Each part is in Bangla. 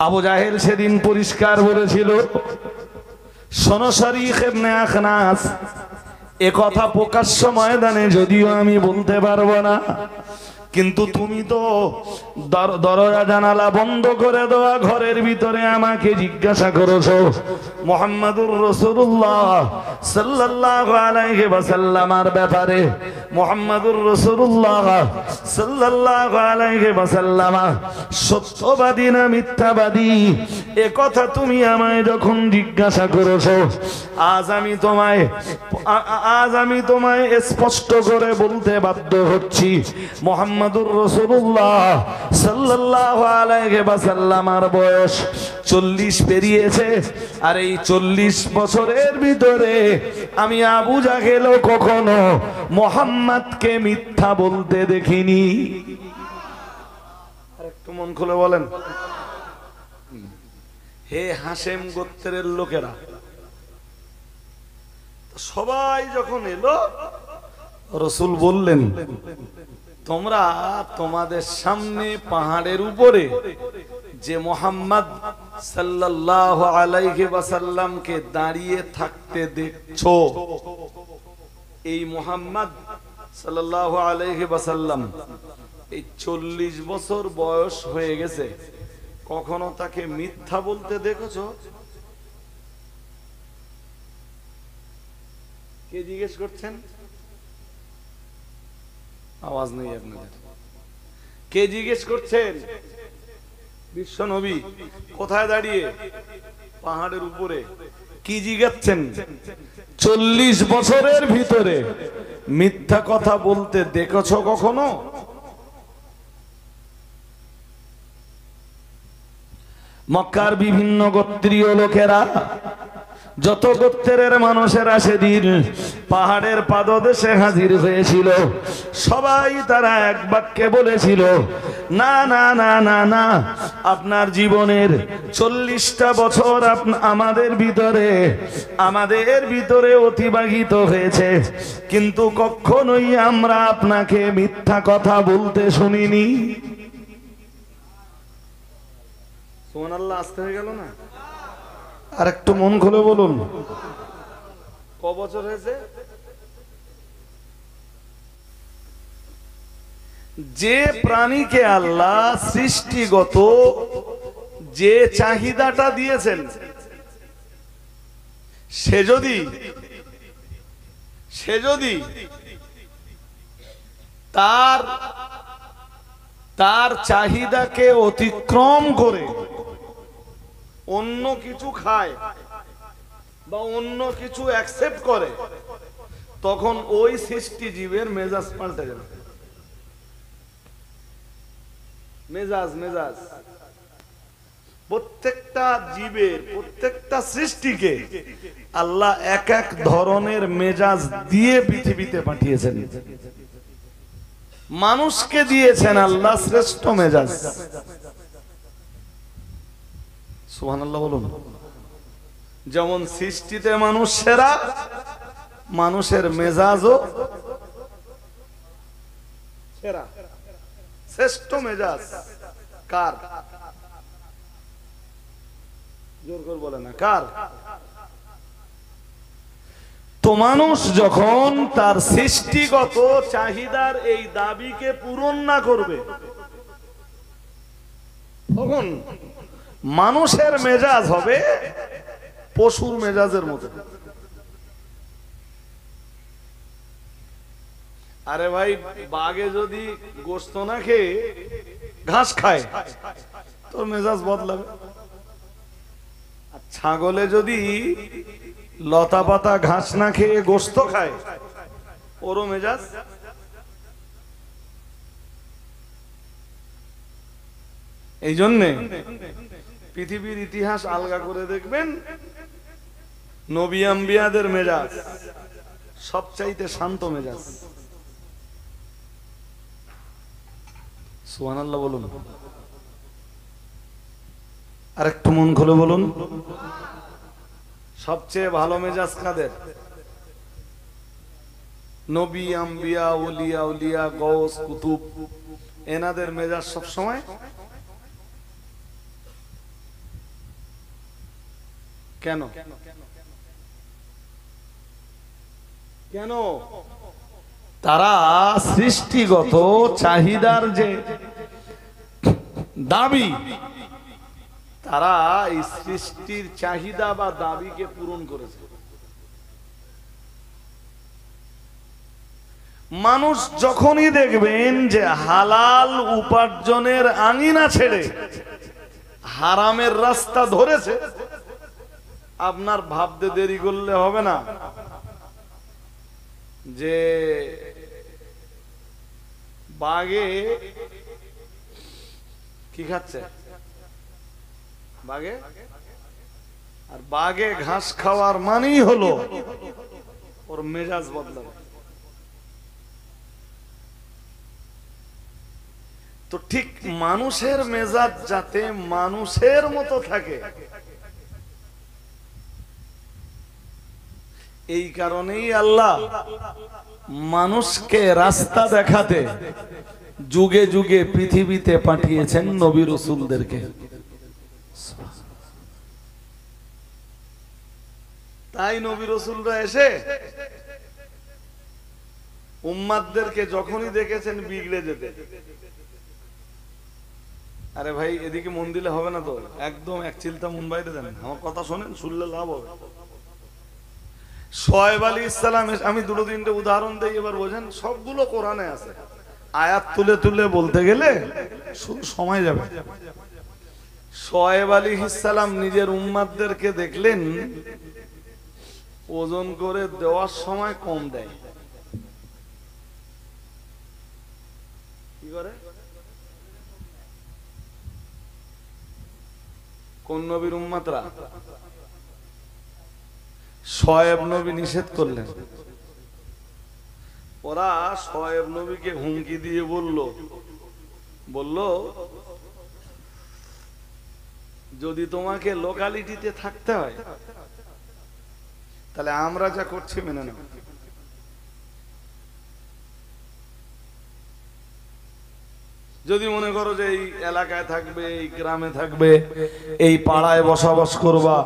আবু জাহেল সেদিন পরিষ্কার বলেছিল, শোনো শরীক ইবনে আখনাস, এ কথা প্রকাশ্য ময়দানে যদিও আমি বলতে পারবো না, কিন্তু তুমি তো দরজা জানালা বন্ধ করে দেওয়া ঘরের ভিতরে আমাকে জিজ্ঞাসা করেছো মুহাম্মাদুর রাসূলুল্লাহ সাল্লাল্লাহু আলাইহি ওয়াসাল্লামের ব্যাপারে। মুহাম্মাদুর রাসূলুল্লাহ সাল্লাল্লাহু আলাইহি ওয়াসাল্লাম সত্যবাদী না মিথ্যাবাদী, এ কথা তুমি আমায় যখন জিজ্ঞাসা করেছো, আজ আমি তোমায় স্পষ্ট করে বলতে বাধ্য হচ্ছি, মুহাম্মাদুর রাসূলুল্লাহ সাল্লাল্লাহু আলাইহি ওয়াসাল্লামের বয়স 40 পেরিয়েছে। আর এই 40 বছরের ভিতরে আমি আবু জাহেলও কখনো মুহাম্মদকে মিথ্যা বলতে দেখিনি। আরেকটু মন খুলে বলেন, হে হাশেম গোত্রের লোকেরা, সবাই যখন এলো রাসূল বললেন, তোমরা তোমাদের সামনে পাহাড়ের উপরে যে মুহাম্মদ সাল্লাল্লাহু আলাইহি ওয়াসাল্লামকে দাঁড়িয়ে থাকতে দেখছো, এই মুহাম্মদ সাল্লাল্লাহু আলাইহি ওয়াসাল্লাম এই 40 বছর বয়স হয়ে গেছে, কখনো তাকে মিথ্যা বলতে দেখেছো? কে জিজ্ঞেস করছেন? আওয়াজ নেই আপনাদের। কে জিজ্ঞেস করছেন? বিশ্ব নবী কোথায় দাঁড়িয়ে? পাহাড়ের উপরে। কি জিজ্ঞাসছেন? 40 বছরের ভিতরে মিথ্যা কথা বলতে দেখেছো কখনো? মক্কার বিভিন্ন গোত্রীয় লোকেরা, যত গোত্রের মানুষেরা সেদিন পাহাড়ের পাদদেশে হাজির হয়েছিল, সবাই তারা এক বাক্যে বলেছিল, না না না না না, আপনার জীবনের 40টা বছর আমাদের ভিতরে অতিবাহিত হয়েছে, কিন্তু কখনোই আমরা আপনাকে মিথ্যা কথা বলতে শুনিনি। সুবহানাল্লাহ, আসতে হয়ে গেল না? আর একটু মন খুলে বলুন, ক বছর হয়েছে? যে প্রাণীকে আল্লাহ সৃষ্টিগত যে চাহিদাটা দিয়েছেন, সে যদি তার চাহিদাকে অতিক্রম করে অন্য কিছু খায় বা অন্য কিছু অ্যাকসেপ্ট করে, তখন ওই সৃষ্টি জীবের মেজাজ পাল্টে যাবে। মেজাজ প্রত্যেকটা জীবের, প্রত্যেকটা সৃষ্টিকে আল্লাহ এক এক ধরনের মেজাজ দিয়ে পৃথিবীতে পাঠিয়েছেন। মানুষকে দিয়েছেন আল্লাহ শ্রেষ্ঠ মেজাজ। সুবহানাল্লাহ বলুন। যেমন সৃষ্টিতে মানুষ সেরা, মানুষের মেজাজও সেরা, শ্রেষ্ঠ মেজাজ কার? জোর করে বলে না, কার? তো মানুষ যখন তার সৃষ্টিগত চাহিদার এই দাবিকে পূরণ না করবে, তখন মানুষের মেজাজ হবে পশুর মেজাজের মতো। আরে ভাই, বাঘে যদি গোশত না খেয়ে ঘাস খায়, তোর মেজাজ বদলাবে। আর ছাগলে যদি লতা পাতা ঘাস না খেয়ে গোশত খায়, ওরও মেজাজ। এই জন্যে পৃথিবীর ইতিহাস আলগা করে দেখবেন, নবী আম্বিয়াদের মেজাজ সবচাইতে শান্ত মেজাজ। সুবহানাল্লাহ বলুন। আর একটু মন খুলে বলুন, সবচেয়ে ভালো মেজাজ কাদের? নবী আম্বিয়া, ওলিয়া উলিয়া, গৌস কুতুব, এনাদের মেজাজ সব সময় কেন কেন? তারা সৃষ্টিগত চাহিদার যে দাবি, তারা এই সৃষ্টির চাহিদা বা দাবিকে পূরণ করেছে। মানুষ যখনই দেখবেন যে হালাল উপার্জনের আঙিনা ছেড়ে হারামের রাস্তা ধরেছে, আপনার ভাবতে দেরি করলে হবে না যে বাঘে কি খাচ্ছে, বাঘে আর বাঘে ঘাস খাওয়ার মানেই হলো ওর মেজাজ বদলাবে। তো ঠিক মানুষের মেজাজ যাতে মানুষের মতো থাকে, এই কারণেই আল্লাহ মানুষকে রাস্তা দেখাতে যুগে যুগে পৃথিবীতে পাঠিয়েছেন নবী রাসূলদেরকে। তাই নবী রাসূলরা এসে উম্মাতদেরকে যখনই দেখেছেন বিগড়ে যেতে, আরে ভাই এদিকে মন দিলে হবে না তো, একদম এক চিলতা মন বাইরে দেন, আমার কথা শোনেন, শুনলে লাভ হবে। শোয়েব আলাইহিস সালাম, আমি দুটো তিনটে উদাহরণ দেই, এবার বোঝেন। সবগুলো কোরআনে আছে, আয়াত তুলে তুলে বলতে গেলে শুধু সময় যাবে। শোয়েব আলাইহিস সালাম নিজের উম্মাতদেরকে দেখলেন ওজন করে দেওয়ার সময় কম দেয়। কি করে? কোন নবীর উম্মাতরা? শোয়েব নবী নিষেধ করলেন। ওরা শোয়েব নবীকে হুমকি দিয়ে বলল যদি তোমাকে লোকালিটিতে থাকতে হয় তাহলে আমরা যা করছি মেনে নাও। যদি মনে করো যে এই এলাকায় থাকবে, এই গ্রামে থাকবে, এই পাড়ায় বসবাস করবা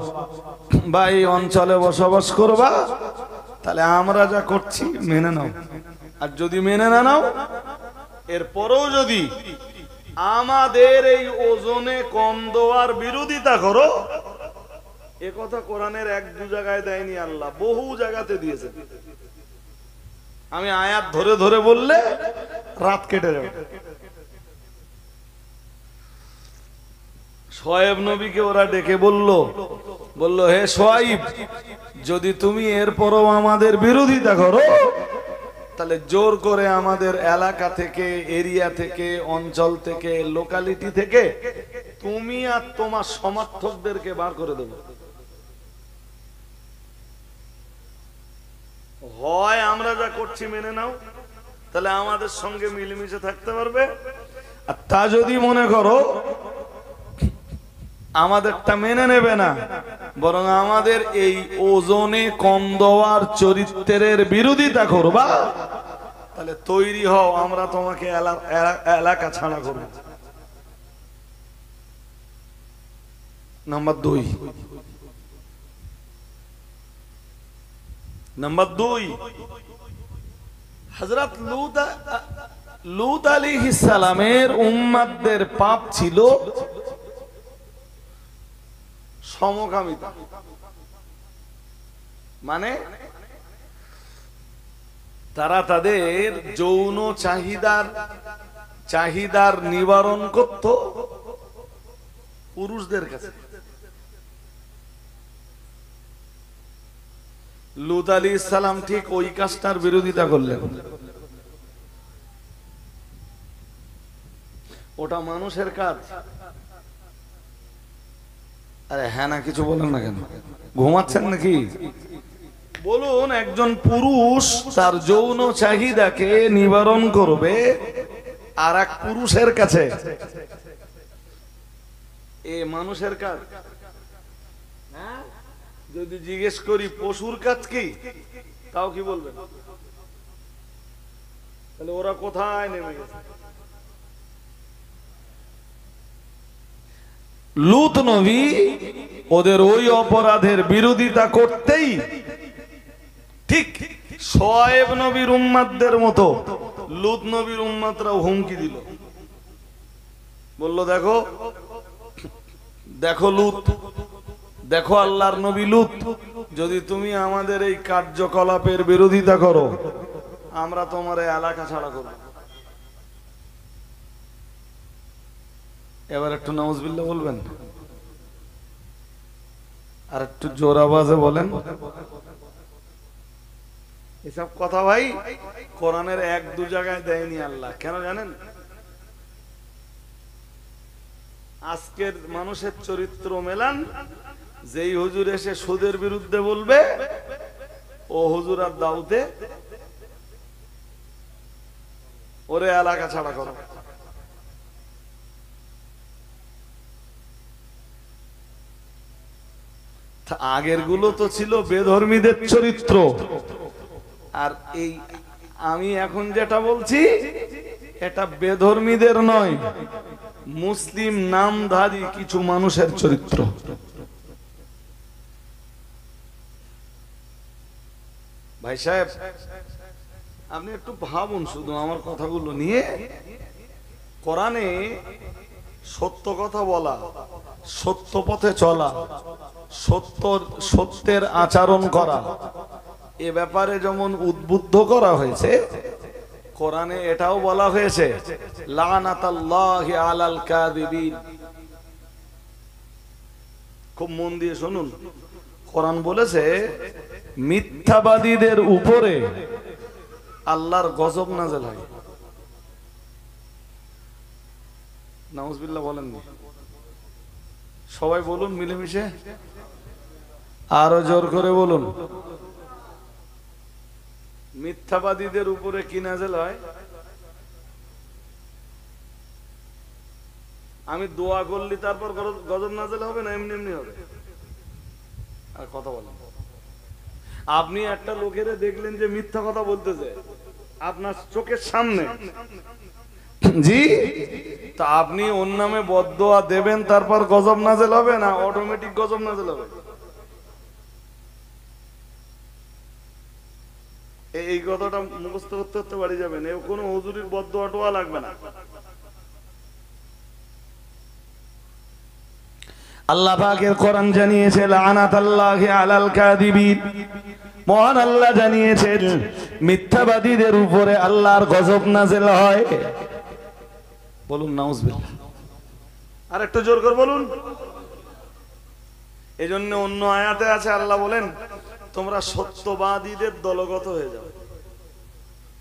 বা এই অঞ্চলে বসবাস করবা, তাহলে আমরা যা করছি মেনে নাও। আর যদি মেনে না নাও, এরপরেও যদি আমাদের এই ওজনে কম দেওয়ার বিরোধিতা করো, এ কথা কোরআনের এক দু জায়গায় দেয়নি, আল্লাহ বহু জায়গাতে দিয়েছে। আমি আয়াত ধরে ধরে বললে রাত কেটে যাবে। শোয়েব নবীকে ওরা ডেকে বলল হে শোয়েব, যদি তুমি এরপরও আমাদের বিরোধিতা করো, তাহলে জোর করে আমাদের এলাকা থেকে, এরিয়া থেকে, অঞ্চল থেকে, লোকালিটি থেকে তুমি আর তোমার সমর্থকদেরকে বার করে দেব। হয় আমরা যা করছি মেনে নাও, তাহলে আমাদের সঙ্গে মিলেমিশে থাকতে পারবে। আর তা যদি মনে করো আমাদেরটা মেনে নেবে না, বরং আমাদের এই ওজনে কম দেওয়ার চরিত্রের বিরোধিতা করবা, তাহলে তৈরি হও, আমরা তোমাকে এলাকা ছাড়া করব। নাম্বার দুই, হযরত লূত আলাইহিস সালামের উম্মতদের পাপ ছিল সমকামিতা। মানে তারা তাদের যৌন চাহিদার নিবারণ করত পুরুষদের কাছে। লূত আলাইহিস সালাম ঠিক ওই কাজটার বিরোধিতা করলেন। ওটা মানুষের কাজ। আরে হ্যাঁ না, কিছু বলেন না কেন? ঘুমাচ্ছেন নাকি? বলুন, একজন পুরুষ তার যৌন চাহিদাকে নিবারণ করবে আর এক পুরুষের কাছে, এ মানুষের কাজ? যদি জিজ্ঞেস করি পশুর কাজ কি, তাও কি বলবেন? তাহলে ওরা কোথায় নেমে গেছে? লূত নবী ওদের ওই অপরাধের বিরোধিতা করতেই ঠিক শোয়েব নবীর উম্মতদের মতো লূত নবীর উম্মতরাও হুমকি দিল, বলল দেখো দেখো লূত, দেখো আল্লাহর নবী লূত, যদি তুমি আমাদের এই কার্যকলাপের বিরোধিতা করো আমরা তোমার এলাকা ছাড়া করব। এবার একটু নাউজুবিল্লাহ বলবেন, আর একটু জোর আওয়াজে বলেন। এসব কথা ভাই কোরআনের এক দু জায়গায় দেয়নি আল্লাহ। কেন জানেন? আজকের মানুষের চরিত্র মেলান, যেই হুজুর এসে সুদের বিরুদ্ধে বলবে ও হুজুর আর দাউতে ওরে এলাকা ছাড়া করো। আগের গুলো তো ছিল বেধর্মীদের চরিত্র, আর এই আমি এখন যেটা বলছি এটা বেধর্মীদের নয়, মুসলিম নামধারী কিছু মানুষের চরিত্র। ভাই সাহেব আপনি একটু ভাবুন শুধু আমার কথাগুলো নিয়ে। কোরআনে সত্য কথা বলা, সত্য পথে চলা, সত্যের আচরণ করা, এ ব্যাপারে যেমন উদ্বুদ্ধ করা হয়েছে, কোরআনে এটাও বলা হয়েছে লানাতাল্লাহি আলাল কাযিবিন। খুব মন দিয়ে শুনুন, কোরআন বলেছে মিথ্যাবাদীদের উপরে আল্লাহর গজব নাযিল হয়। নাউজুবিল্লাহ বলেন না, সবাই বলুন মিলেমিশে, আরো জোর করে বলুন। মিথ্যাবাদীদের উপরে কি নাযিল হয়? আমি দোয়া করলি তারপর গজব নাযিল হবে না এমনি এমনি হবে? আর কথা বলেন, আপনি একটা লোকের দেখলেন যে মিথ্যা কথা বলতেছে আপনার চোখের সামনে, জি, তা আপনি ওর নামে বদদোয়া দেবেন তারপর গজব নাযিল হবে না অটোমেটিক গজব নাযিল হবে? এই কথাটা মুখস্থ করতে করতে বাড়ি যাবেন, এ কোনো হুজুরির বদদোয়া টোয়া লাগবে না। আল্লাহ পাকের কোরআন জানিয়েছে লানাতাল্লাহি আলাল কাযিবিন, মহান আল্লাহ জানিয়েছেন মিথ্যাবাদীদের উপরে আল্লাহর গজব নাযিল হয়। বলুন নাউজুবিল্লাহ, আর একটু জোর করে বলুন। এজন্য অন্য আয়াতে আছে আল্লাহ বলেন তোমরা সত্যবাদীদের দলগত হয়ে যাও,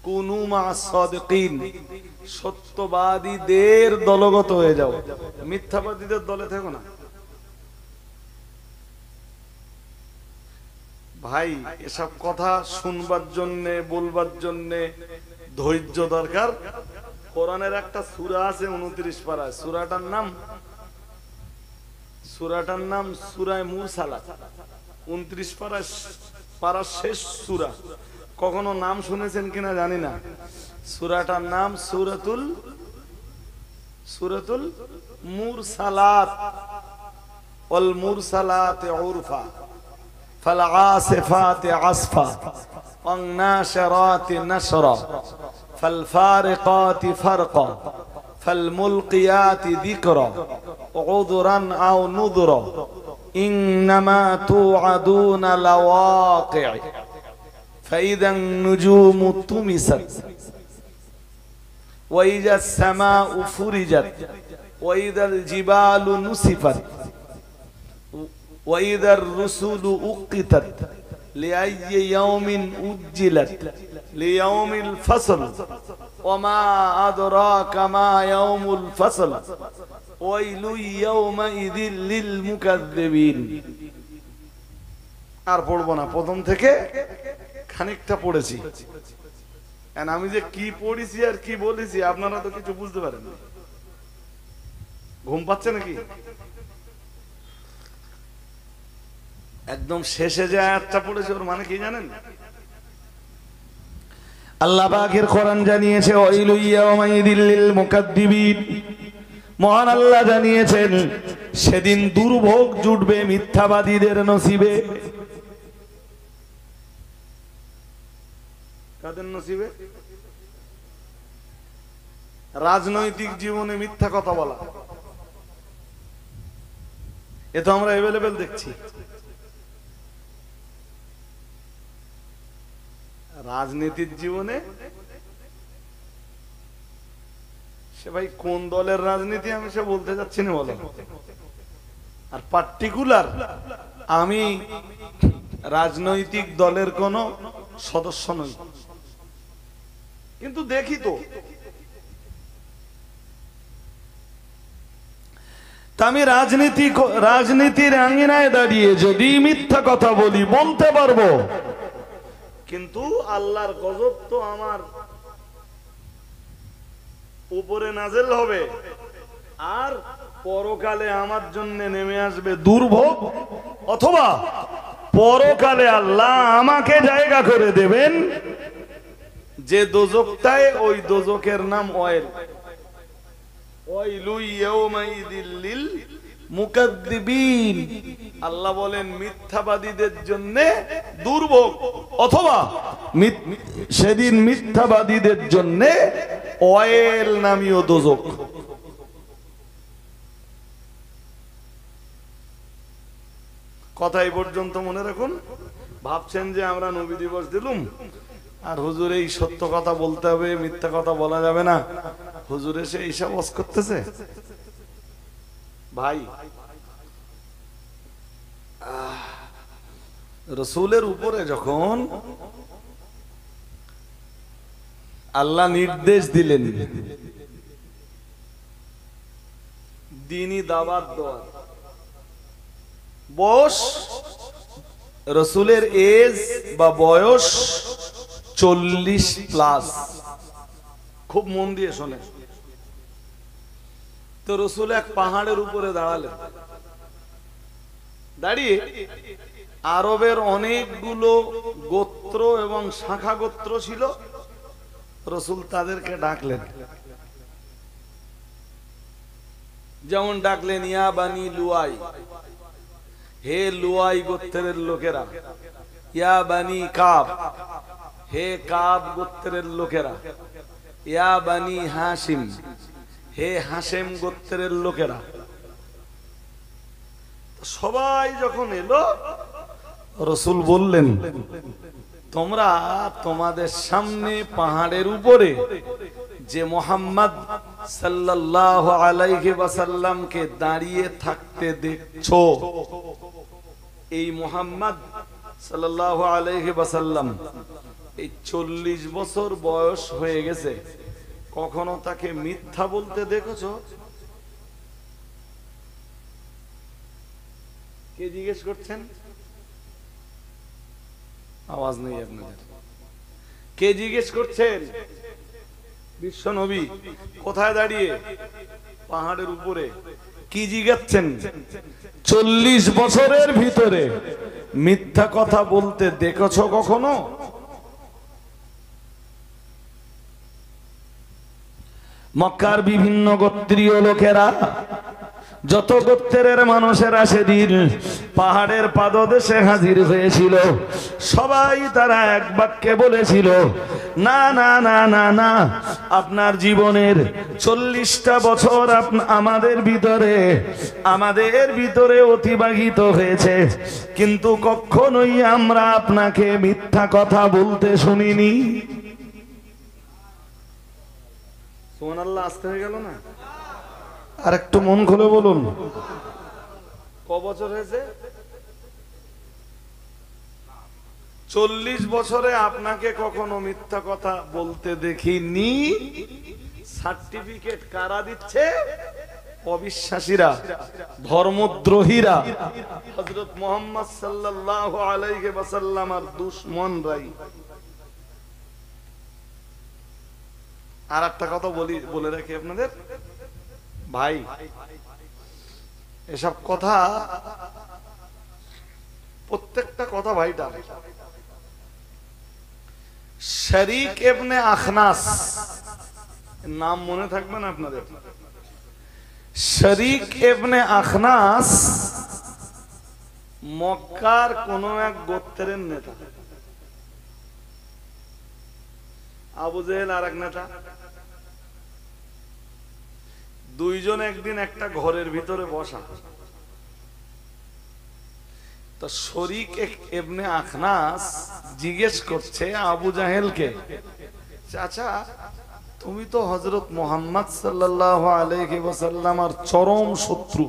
কুনু মা'আস সাদিকিন, সত্যবাদীদের দলগত হয়ে যাও, মিথ্যাবাদীদের দলে থেকো না। ভাই এসব কথা শুনবার জন্য বলবার জন্য ধৈর্য দরকার। কোরআনের একটা সূরা আছে 29 পারায়, সূরাটার নাম সূরায়ে মুরসালাত, 29 পারার শেষ সূরা। কখনো নাম শুনেছেন কিনা জানি না, সূরাটার নাম সূরাতুল মুরসালাত। ওয়াল মুরসালাতি উরফা فالعاصفات عصفا والناشرات نشرا فالفارقات فرقا فالملقيات ذكرا عذرا أو نذرا إنما توعدون لواقع فإذا النجوم طمست وإذا السماء فرجت وإذا الجبال نسفت وإذا الرسل أقتت لأي يوم أجلت ليوم الفصل وما أدراك ما يوم الفصل ويل يومئذ للمكذبين। আর পড়বো না, প্রথম থেকে খানিকটা পড়েছি। আমি যে কি পড়েছি আর কি বলেছি আপনারা তো কিছু বুঝতে পারেন না। ঘুম পাচ্ছে নাকি? একদম শেষে যে আয়াতটা পড়েছে ওর মানে কি জানেন? আল্লাহ পাকের কোরআন জানিয়েছে ওয়াইলু ইয়াওমাইযিল লিল মুকাদ্দিবিন, মহান আল্লাহ জানিয়েছেন সেদিন দুর্ভোগ জুটবে মিথ্যাবাদীদের নসিবে। কাদের নসিবে? রাজনৈতিক জীবনে মিথ্যা কথা বলা, এ তো আমরা অ্যাভেলেবেল দেখছি। রাজনীতির জীবনে সে ভাই কোন দলের রাজনীতি আমি সে বলতে যাচ্ছি না, বলো। আর পার্টিকুলার আমি রাজনৈতিক দলের কোন সদস্য নই, কিন্তু দেখি তো আমি রাজনীতির আঙিনায় দাঁড়িয়ে যদি মিথ্যা কথা বলি বলতে পারবো, কিন্তু আল্লাহর গজব তো আমার উপরে নাজেল হবে, আর পরকালে আমার জন্য নেমে আসবে দুর্ভোগ, অথবা পরকালে আল্লাহ আমাকে জায়গা করে দেবেন যে দোজকটায়, ওই দোজকের নাম অয়েল। আল্লাহ বলেন মিথ্যাবাদীদের জন্য দুর্ভোগ, অথবা সেদিন মিথ্যাবাদীদের জন্য অয়েল নামীয় দোজক। কথা এই পর্যন্ত মনে রাখুন। ভাবছেন যে আমরা নবী দিবস দিলুম আর হুজুর এই সত্য কথা বলতে হবে, মিথ্যা কথা বলা যাবে না, হুজুর এসে এইসব ওয়াজ করতেছে। ভাই রসুলের উপরে যখন আল্লাহ নির্দেশ দিলেন দ্বীনি দাওয়াত দেওয়ার, বয়স রসুলের এজ বা বয়স 40+। খুব মন দিয়ে শোনে। তো রসুল এক পাহাড়ের উপরে দাঁড়ালেন, দাঁড়িয়ে আরবের অনেকগুলো গোত্র এবং শাখা গোত্র ছিল, রসুল তাদেরকে ডাকলেন। যেমন ডাকলেন ইয়া বানি লুয়াই, হে লুয়াই গোত্রের লোকেরা, ইয়া বানি কাব, হে কাব গোত্রের লোকেরা, ইয়া বানি হাশিম, হে হাশেম গোত্রের লোকেরা। সবাই যখন এলো রসুল বললেন তোমরা তোমাদের সামনে পাহাড়ের উপরে যে মুহাম্মদ সাল্লাল্লাহু আলাইহি ওয়াসাল্লামকে দাঁড়িয়ে থাকতে দেখছো, এই মুহাম্মদ সাল্লাল্লাহু আলাইহি ওয়াসাল্লাম এই 40 বছর বয়স হয়ে গেছে, কখনো তাকে মিথ্যা বলতে দেখেছো? কে জিজ্ঞেস করছেন? আওয়াজ নেই আপনাদের। কে জিজ্ঞেস করছেন? বিশ্ব নবী কোথায় দাঁড়িয়ে? পাহাড়ের উপরে। কি জিজ্ঞাসছেন? 40 বছরের ভিতরে মিথ্যা কথা বলতে দেখেছো কখনো? মক্কার বিভিন্ন গোত্রীয় লোকেরা, যত গোত্রের মানুষেরা সেদিন পাহাড়ের পাদদেশে হাজির হয়েছিল, সবাই তারা এক বাক্যে বলেছিল না না না না না, আপনার জীবনের 40টা বছর আমাদের ভিতরে অতিবাহিত হয়েছে, কিন্তু কখনোই আমরা আপনাকে মিথ্যা কথা বলতে শুনিনি। সুবহানাল্লাহ, আসতে হয়ে গেল না? আর একটু মন খুলে বলুন, ক বছর হয়েছে? 40 বছরে আপনাকে কখনো মিথ্যা কথা বলতে দেখিনি। সার্টিফিকেট কারা দিচ্ছে? অবিশ্বাসীরা, ধর্মদ্রোহীরা, হযরত মুহাম্মদ সাল্লাল্লাহু আলাইহি ওয়াসাল্লামের দুশমনরাই। আর একটা কথা বলে রাখি আপনাদের, ভাই এসব কথা, প্রত্যেকটা কথা ভাইটা। শরীক ইবনে আখনাস নাম মনে থাকবে না আপনাদের? শরীক ইবনে আখনাস মক্কার কোন এক গোত্রের নেতা, আবু জেহেল আর এক নেতা, দুইজন একদিন একটা ঘরের ভিতরে বসা। তো শরীক ইবনে আখনাস জিজ্ঞেস করছে আবু জাহেলকে, চাচা তুমি তো হযরত মুহাম্মদ সাল্লাল্লাহু আলাইহি ওয়াসাল্লামের চরম শত্রু,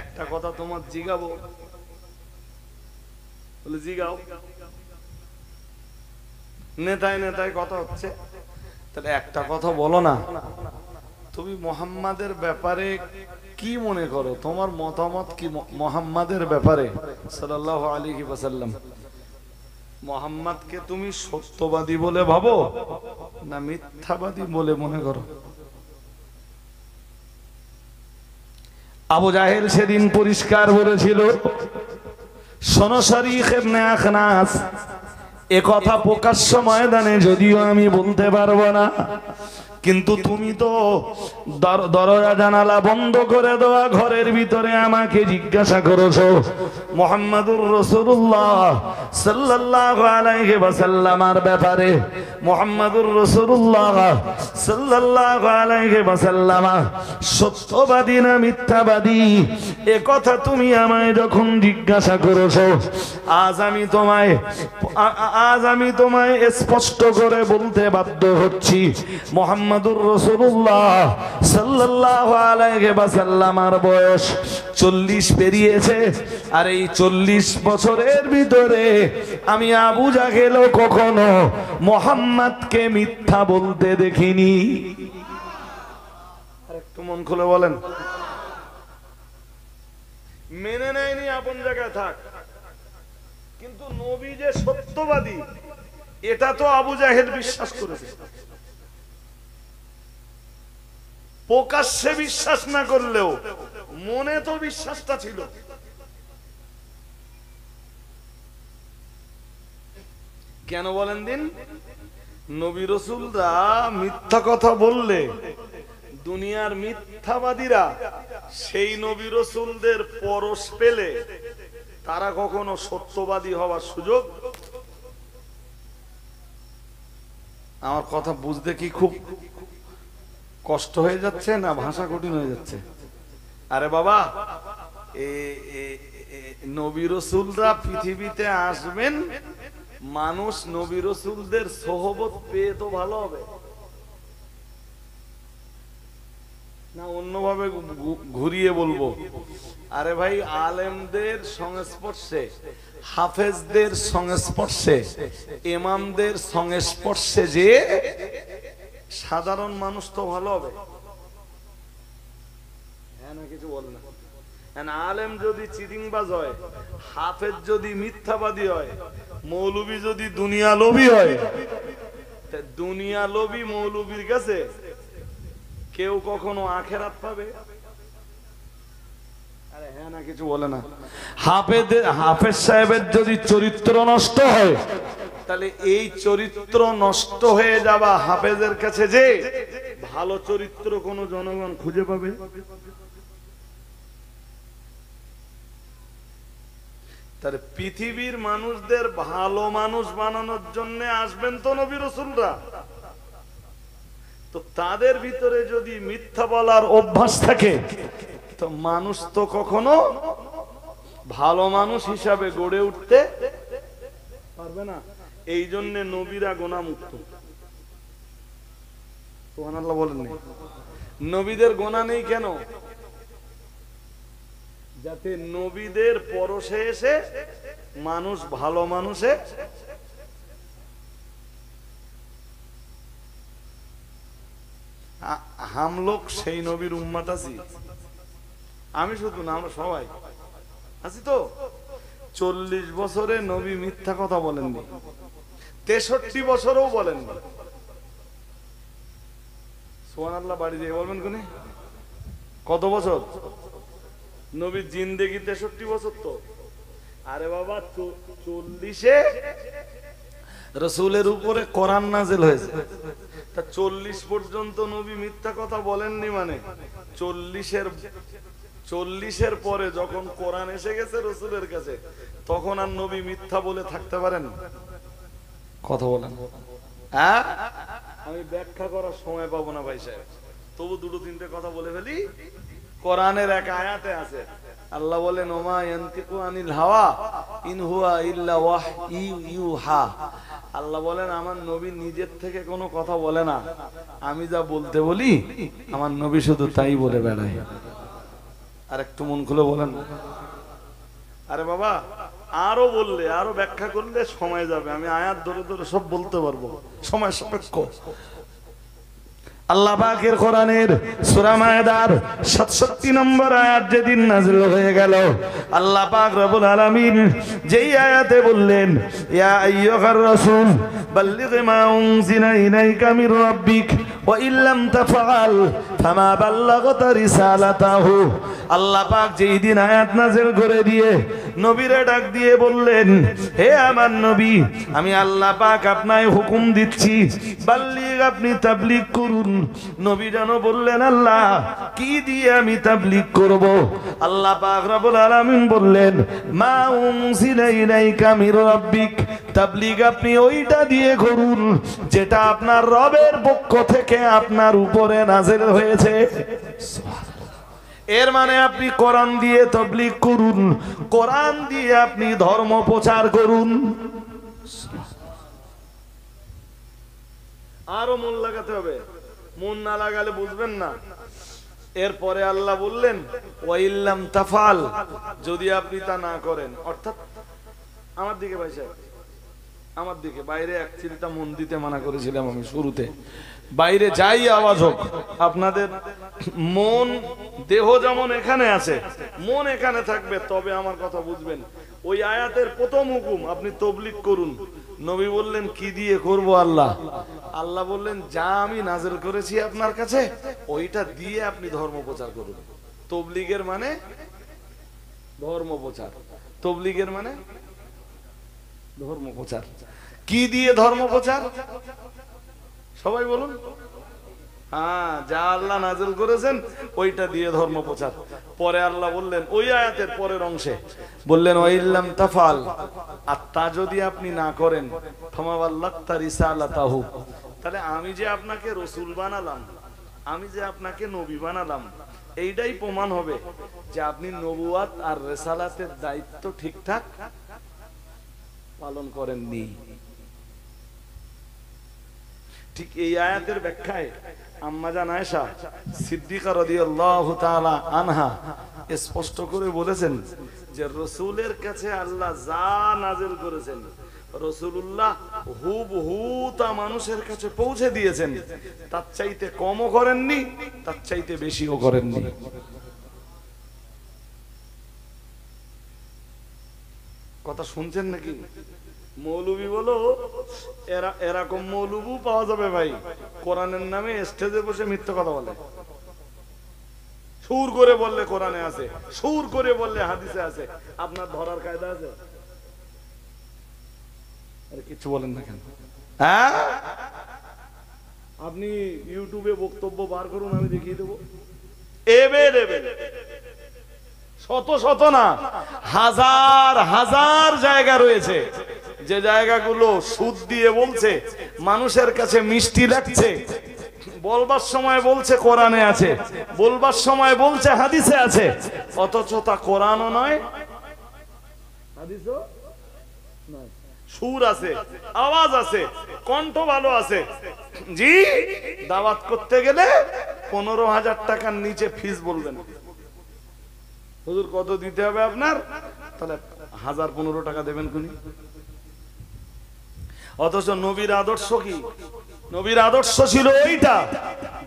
একটা কথা তোমার জিগাবো? বলে জিগাও। নেতায় নেতায় কথা হচ্ছে, তাহলে একটা কথা বলো না, তুমি মুহাম্মাদের ব্যাপারে কি মনে করো, তোমার মতামত কি মুহাম্মাদের ব্যাপারে সাল্লাল্লাহু আলাইহি ওয়াসাল্লাম? মুহাম্মাদকে তুমি সত্যবাদী বলে ভাবো না মিথ্যাবাদী বলে মনে করো? আবু জাহেল সেদিন পরিষ্কার বলেছিল, শোনো শরীক ইবনে আখনাস, এ কথা প্রকাশ্য ময়দানে যদিও আমি বলতে পারবো না, কিন্তু তুমি তো দরজা জানালা বন্ধ করে দেওয়া ঘরের ভিতরে আমাকে জিজ্ঞাসা করেছো মুহাম্মাদুর রাসূলুল্লাহ সাল্লাল্লাহু আলাইহি ওয়াসাল্লামের ব্যাপারে। মুহাম্মাদুর রাসূলুল্লাহ সাল্লাল্লাহু আলাইহি ওয়াসাল্লাম সত্যবাদী না মিথ্যাবাদী, এ কথা তুমি আমায় যখন জিজ্ঞাসা করেছো, আজ আমি তোমায় স্পষ্ট করে বলতে বাধ্য হচ্ছি, মুহাম্মাদুর রাসূলুল্লাহ সাল্লাল্লাহু আলাইহি ওয়াসাল্লামের বয়স 40 পেরিয়েছে, আর এই 40 বছরের ভিতরে আমি আবু জাহেলও কখনো মুহাম্মদকে মিথ্যা বলতে দেখিনি। আর একটু মন খুলে বলেন, মেনে নেয়নি, আপন জায়গায় থাক, কিন্তু নবী যে সত্যবাদী এটা তো আবু জাহেল বিশ্বাস করেছে। প্রকাশ্যে বিশ্বাস না করলেও মনে তো বিশ্বাসটা ছিল। কেন বলেন দিন? নবী রাসূলরা মিথ্যা কথা বললে দুনিয়ার মিথ্যাবাদীরা সেই নবী রাসূলদের পরশ পেলে তারা কখনো সত্যবাদী হওয়ার সুযোগ। আমার কথা বুঝতে কি খুব কষ্ট হয়ে যাচ্ছে না ভাষা কঠিন হয়ে যাচ্ছে? আরে বাবা, নবী রাসূলরা পৃথিবীতে আসবেন, মানুষ নবী রাসূলদের সোহবত পেয়ে তো ভালো হবে না? অন্যভাবে ঘুরিয়ে বলবো, আরে ভাই আলেমদের সংস্পর্শে, হাফেজদের সংস্পর্শে, ইমামদের সংস্পর্শে যে সাধারণ মানুষ তো ভালো হবে। হ্যাঁ না, কিছু বলে না। আলেম যদি চিটিংবাজ হয়, হাফেজ যদি মিথ্যাবাদী হয়, মৌলবী যদি দুনিয়া লোভী হয়, দুনিয়া লোভী মৌলবীর কাছে কেউ কখনো আখেরাত পাবে? আরে হ্যাঁ না, কিছু বলে না। হাফেজ সাহেবের যদি চরিত্র নষ্ট হয়, তাহলে এই চরিত্র নষ্ট হয়ে যাওয়া হাফেজের কাছে যে ভালো চরিত্র কোন জনগণ খুঁজে পাবে? তার পৃথিবীর মানুষদের ভালো মানুষ বানানোর জন্য আসবেন তো নবী রাসূলরা, তো তাদের ভিতরে যদি মিথ্যা বলার অভ্যাস থাকে তো মানুষ তো কখনো ভালো মানুষ হিসাবে গড়ে উঠতে পারবে না। এই জন্য নবীরা গুনাহমুক্ত। সুবহানাল্লাহ বলেন না? নবীদের গুনাহ নেই কেন? যাতে নবীদের পরশে এসে মানুষ ভালো মানুষে হাম লোক সেই নবীর উম্মত আছি। আমি শুধু না, আমরা সবাই আছি তো। 40 বছরে নবী মিথ্যা কথা বলেননি, 63 বছরেও বলেননি। সুবহানাল্লাহ বাড়ি দিয়ে বলবেন কোনে? কত বছর? নবীর জিন্দেগি 63 বছর তো। আরে বাবা, 40-এ রাসূলের উপরে কোরআন নাযিল হয়েছে। তা 40 পর্যন্ত নবী মিথ্যা কথা বলেননি, মানে 40-এর পরে যখন কোরআন এসে গেছে রাসূলের কাছে, তখন আর নবী মিথ্যা বলে থাকতে পারেন? কথা বলেন। হ্যাঁ, আমি ব্যাখ্যা করার সময় পাবো না ভাই সাহেব, তবু দুটো তিনটে কথা বলে ফেলি। কোরআনের এক আয়াতে আছে, আল্লাহ বলেন ওমা ইয়ানতিকু আনিল হাওয়া ইন হুয়া ইল্লা ওয়াহয়ুহা। আল্লাহ বলেন আমার নবী নিজের থেকে কোনো কথা বলে না, আমি যা বলতে বলি আমার নবী শুধু তাই বলে বেড়ায়। আর একটু মন খুলে বলেন। আরে বাবা, আরো বললে, আরো ব্যাখ্যা করলে সময় যাবে, আমি আয়াত ধরে ধরে সব বলতে পারবো, সময় সাপেক্ষ। আল্লাহ পাকের কোরআনের সূরা মায়েদার 67 নম্বর আয়াত যেদিন নাযিল হয়ে গেল, আল্লাহ পাক রব্বুল আলামিন যেই আয়াতে বললেন ইয়া আইয়ুহার রাসূল বাল্লিগ মা উনজিলা ইলাইকা মির রাব্বিক ওয়া ইল্লাম তাফআল ফামা বাল্লাগতা রিসালাতাহু। আল্লাহ পাক যেই দিন আয়াত নাযিল করে দিয়ে নবীরে ডাক দিয়ে বললেন, হে আমার নবী, আমি আল্লাহ পাক আপনাকে হুকুম দিচ্ছি, বাল্লিগ, আপনি তাবলীগ করুন। নবী যেন বললেন, আল্লাহ কি দিয়ে আমি তাবলীগ করব? আল্লাহ পাক রব্বুল আলামিন বললেন, মা উনজিলা ইলাইকা মির রাব্বিক, তাবলীগ আপনি ওইটা দিয়ে করুন যেটা আপনার রবের পক্ষ থেকে আপনার উপরে নাযিল হয়েছে। এর মানে আপনি কোরআন দিয়ে তাবলীগ করুন, কোরআন দিয়ে আপনি ধর্ম প্রচার করুন। আরো মন লাগাতে হবে, মন না লাগালে বুঝবেন না। এরপরে আল্লাহ বললেন ওয়া ইল্লাম তাফআল, যদি আপনি তা না করেন, অর্থাৎ আমার দিকে ভাই সাহেব, আমার দিকে, বাইরে এক চিলটা মন দিতে মানা করেছিলাম আমি শুরুতে। বাইরে যাই আওয়াজ হোক, আপনাদের মন, দেহ যেমন এখানে আছে, মন এখানে থাকবে, তবে আমার কথা বুঝবেন। ওই আয়াতের প্রথম হুকুম, আপনি তাবলীগ করুন। নবী বললেন কি দিয়ে করব আল্লাহ? আল্লাহ বললেন যা আমি নাযিল করেছি আপনার কাছে ওইটা দিয়ে আপনি ধর্ম প্রচার করুন। তাবলীগের মানে ধর্ম প্রচার, তাবলীগের মানে ধর্ম প্রচার। কি দিয়ে ধর্ম প্রচার? সবাই বলুন। হ্যাঁ, যা আল্লাহ নাযিল করেছেন ওইটা দিয়ে ধর্ম প্রচার। পরে আল্লাহ বললেন ওই আয়াতের পরের অংশে বললেন ওয়া ইল্লাম তাফআল, আর তা যদি আপনি না করেন, ফামা বাল্লাগতা রিসালাতাহু, তাহলে আমি যে আপনাকে রাসূল বানালাম, আমি যে আপনাকে নবী বানালাম, এইটাই প্রমাণ হবে যে আপনি নবুয়াত আর রিসালাতের দায়িত্ব ঠিকঠাক পালন করেননি। ঠিক এই আয়াতের ব্যাখ্যায় আম্মা জান আয়েশা সিদ্দিকা রাদিয়াল্লাহু তাআলা আনহা স্পষ্ট করে বলেছেন যে রাসূলের কাছে আল্লাহ যা নাযিল করেছেন রাসূলুল্লাহ হুবহু তা মানুষের কাছে পৌঁছে দিয়েছেন, তার চাইতে কমও করেননি, তার চাইতে বেশিও করেননি। কথা শুনছেন নাকি? মৌলবি বলো, এরকম মৌলবু পাওয়া যাবে ভাই, কোরআনের নামে স্টেজে বসে মিথ্যা কথা বলে। সুর করে বললে কোরআনে আছে, সুর করে বললে হাদিসে আছে, আপনার ধরার কায়দা আছে? আরে কিছু বলেন না কেন? হ্যাঁ, আপনি ইউটিউবে বক্তব্য বার করুন, আমি দেখিয়ে দেবো। শত শত না, হাজার হাজার জায়গা রয়েছে যে জায়গাগুলো সুদ দিয়ে বলছে, মানুষের কাছে মিষ্টি লাগছে, বলবার সময় বলছে কোরআনে আছে, বলবার সময় বলছে হাদিসে আছে, অথচ তা কোরআনও নয়, হাদিসও নয়। সুর আছে, আওয়াজ আছে, কণ্ঠ ভালো আছে, জি, দাওয়াত করতে গেলে 15,000 টাকার নিচে ফিস বলবেন। হুজুর কত দিতে হবে আপনার? তাহলে 1015 টাকা দেবেন কোনি। অথচ নবীর আদর্শ কি? নবীর আদর্শ ছিল এইটা,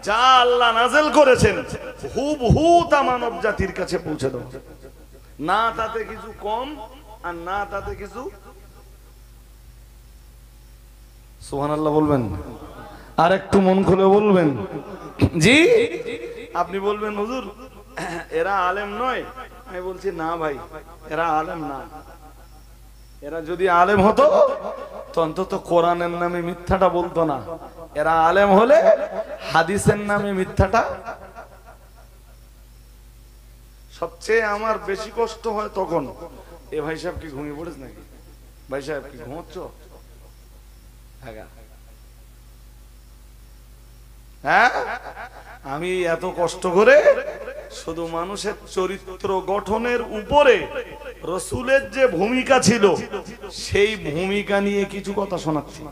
যা আল্লাহ নাযিল করেছেন হুবহু তা মানব জাতির কাছে পৌঁছে দাও, না তাতে কিছু কম আর না তাতে কিছু। সুবহানাল্লাহ বলবেন, আর একটু মন খুলে বলবেন। জি, আপনি বলবেন হুজুর এরা আলেম নয়, আমি বলছি না ভাই, এরা আলেম না। এরা যদি আলেম হতো তো অন্তত কোরআনের নামে মিথ্যাটা বলতো না। এরা আলেম হলে হাদিসের নামে মিথ্যাটা। সবচেয়ে আমার বেশি কষ্ট হয় তখন, এ ভাই সাহেব কি ঘুমিয়ে পড়েছ নাকি? ভাই সাহেব কি ঘুমোচ্ছ? হ্যাঁ, আমি এত কষ্ট করে শুধু মানুষের চরিত্র গঠনের উপরে রসুলের যে ভূমিকা ছিল সেই ভূমিকা নিয়ে কিছু কথা শোনাচ্ছি।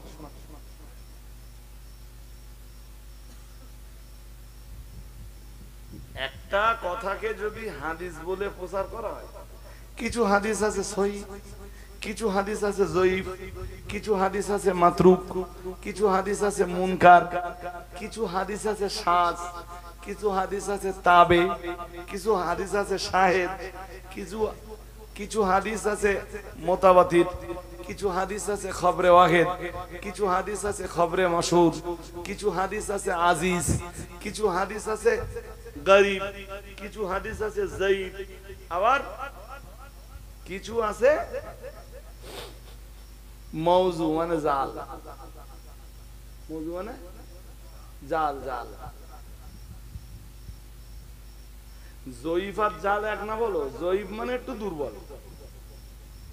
একটা কথাকে যদি হাদিস বলে প্রচার করা হয়, কিছু হাদিস আছে সহিহ, কিছু হাদিস আছে জয়ীফ, কিছু হাদিস আছে মাতরুক, কিছু হাদিস আছে মুনকার, কিছু হাদিস আছে শায, কিছু হাদিস আছে তাবে, কিছু হাদিস আছে শাহেদ, কিছু হাদিস আছে মুতাওয়াতির, কিছু হাদিস আছে খবরে ওয়াহিদ, কিছু হাদিস আছে খবরে মাশহুর, কিছু হাদিস আছে আজিজ, কিছু হাদিস আছে গরীব, কিছু হাদিস আছে যায়ীফ, আবার কিছু আছে মওযু মানে জাল। মওযু মানে জাল। জাল জয়ীফ আর জাল এক না বলো? জয়ীফ মানে একটু দুর্বল।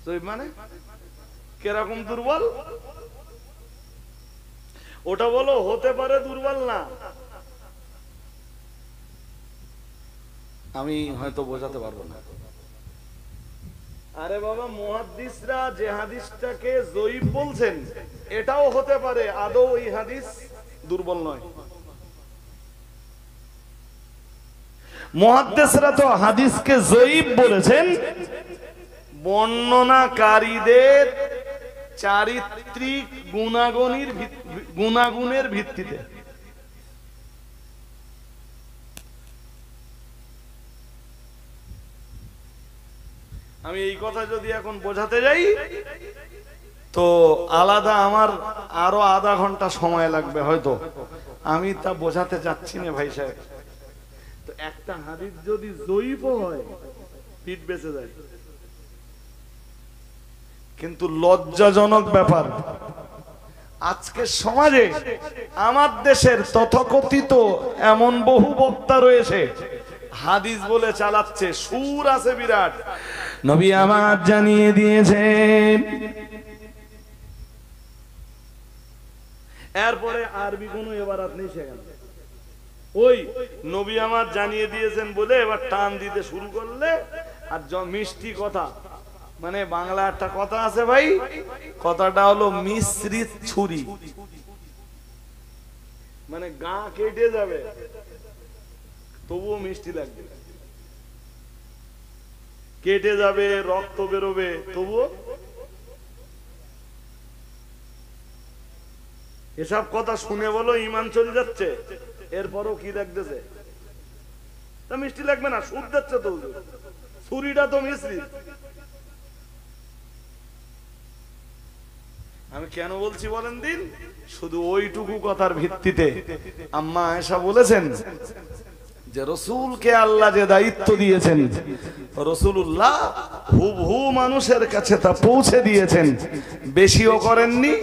জয়ীফ মানে কিরকম দুর্বল? ওটা বলো হতে পারে দুর্বল না, আমি হয়তো বোঝাতে পারবো না। আরে বাবা, মুহাদ্দিসরা যে হাদিসটাকে জয়ীফ বলছেন এটাও হতে পারে আদৌ এই হাদিস দুর্বল নয়। মুহাদ্দিসরা তো হাদিসকে জয়ীফ বলেছেন বর্ণনাকারীদের চারিত্রিক গুণাগুণের ভিত্তিতে। আমি এই কথা যদি এখন বোঝাতে যাই তো আলাদা আমার আরো আধা ঘন্টা সময় লাগবে হয়তো, আমি তা বোঝাতে চাচ্ছি না ভাই সাহেব। তো একটা হাদিস যদি জয়ীফ হয় পিঠ বেঁচে যায়, কিন্তু লজ্জাজনক ব্যাপার আজকে সমাজে আমার দেশের তথাকথিত এমন বহু বক্তা রয়েছে হাদিস বলে চালাচ্ছে, সুর আছে বিরাট। নবী আমার জানিয়ে দিয়েছেন, এরপরে আরবি কোনো এবারাত নেই সেখানে। ওই নবী আমার জানিয়ে দিয়েছেন বলে এবার টান দিতে শুরু করলে, আর মিষ্টি কথা মানে বাংলা একটা কথা আছে ভাই, কথাটা হলো মিশ্রিত ছুরি, মানে গা কেটে যাবে তবুও মিষ্টি লাগবে, কেটে যাবে রক্ত বেরোবে তবুও। এসব কথা শুনে বলো ঈমান চলে যাচ্ছে, এরপরও কি লাগতেছে? তা মিষ্টি লাগবে না, সুদ যাচ্ছে তো, ছুরিটা তো মিশ্রিত। আমি কেন বলছি বলেন দিন, শুধু ওইটুকু কথার ভিত্তিতে আম্মা আয়েশা বলেছেন যে রসুলকে আল্লাহ যে দায়িত্ব দিয়েছেন রসুলুল্লাহ হুবহু মানুষের কাছে তা পৌঁছে দিয়েছেন, বেশিও করেননি।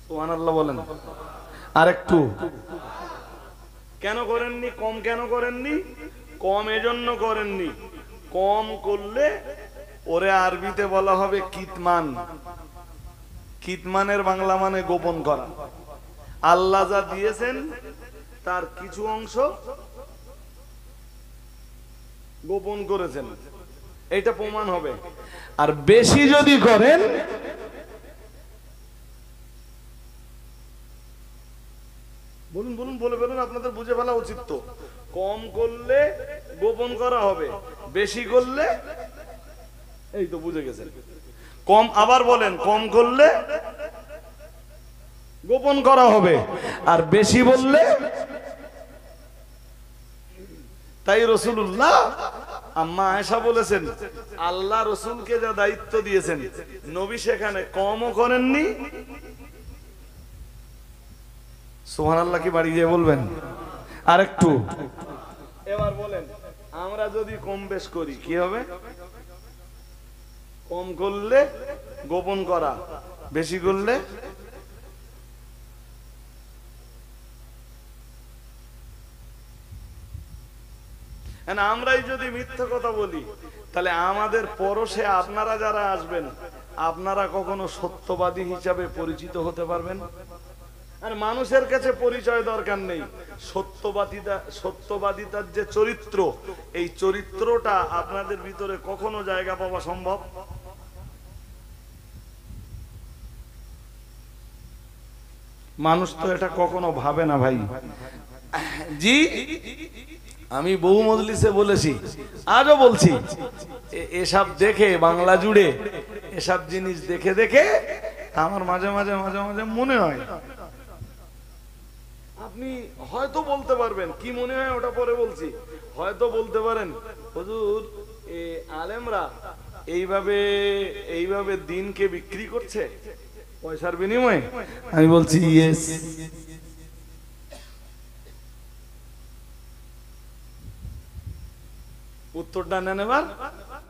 সুবহানাল্লাহ বলেন আরেকটু। কেন করেননি? কম কেন করেননি? কম এজন্য করেননি, কম করলে ওরে আরবিতে বলা হবে কিতমান। কিতমানের বাংলা মানে গোপন করা। আল্লাহ যা দিয়েছেন তার কিছু অংশ গোপন করেছেন, এটা প্রমাণ হবে। আর বেশি যদি করেন, বলুন বলুন বলে বলুন, আপনাদের বুঝে ফেলা উচিত তো। কম করলে গোপন করা হবে, বেশি করলে এই তো বুঝে গেছেন। কম আবার বলেন, কম করলে গোপন করা হবে, আর বেশি বললে। তাই রাসূলুল্লাহ আম্মা আয়েশা বলেছেন আল্লাহ রসুলকে যা দায়িত্ব দিয়েছেন নবী সেখানে কমও করেননি। সুবহানাল্লাহ কি বাড়ি গিয়ে বলবেন আরেকটু? এবার বলেন আমরা যদি কম বেশ করি কি হবে? কম করলে গোপন করা, বেশি করলে আমরাই যদি মিথ্যা কথা বলি, তাহলে আমাদের পরশে আপনারা যারা আসবেন, আপনারা কখনো সত্যবাদী হিসাবে পরিচিত হতে পারবেন? আর মানুষের কাছে পরিচয় দরকার নেই, সত্যবাদিতার যে চরিত্র, এই চরিত্রটা আপনাদের ভিতরে কখনো জায়গা পাওয়া সম্ভব? মানুষ তো এটা কখনো ভাবে না ভাই। জি, আমি বহু মজলিসে বলেছি, আজও বলছি, এসব দেখে বাংলা জুড়ে এসব জিনিস দেখে দেখে আমার মাঝে মাঝে মাঝে মাঝে মনে হয়, আপনি হয়তো বলতে পারবেন কি মনে হয়, ওটা পরে বলছি, হয়তো বলতে পারেন হুজুর আলেমরা এইভাবে এইভাবে দিনকে বিক্রি করছে পয়সার বিনিময়ে। আমি বলছি ইয়েস। উত্তরটা নেন এবার।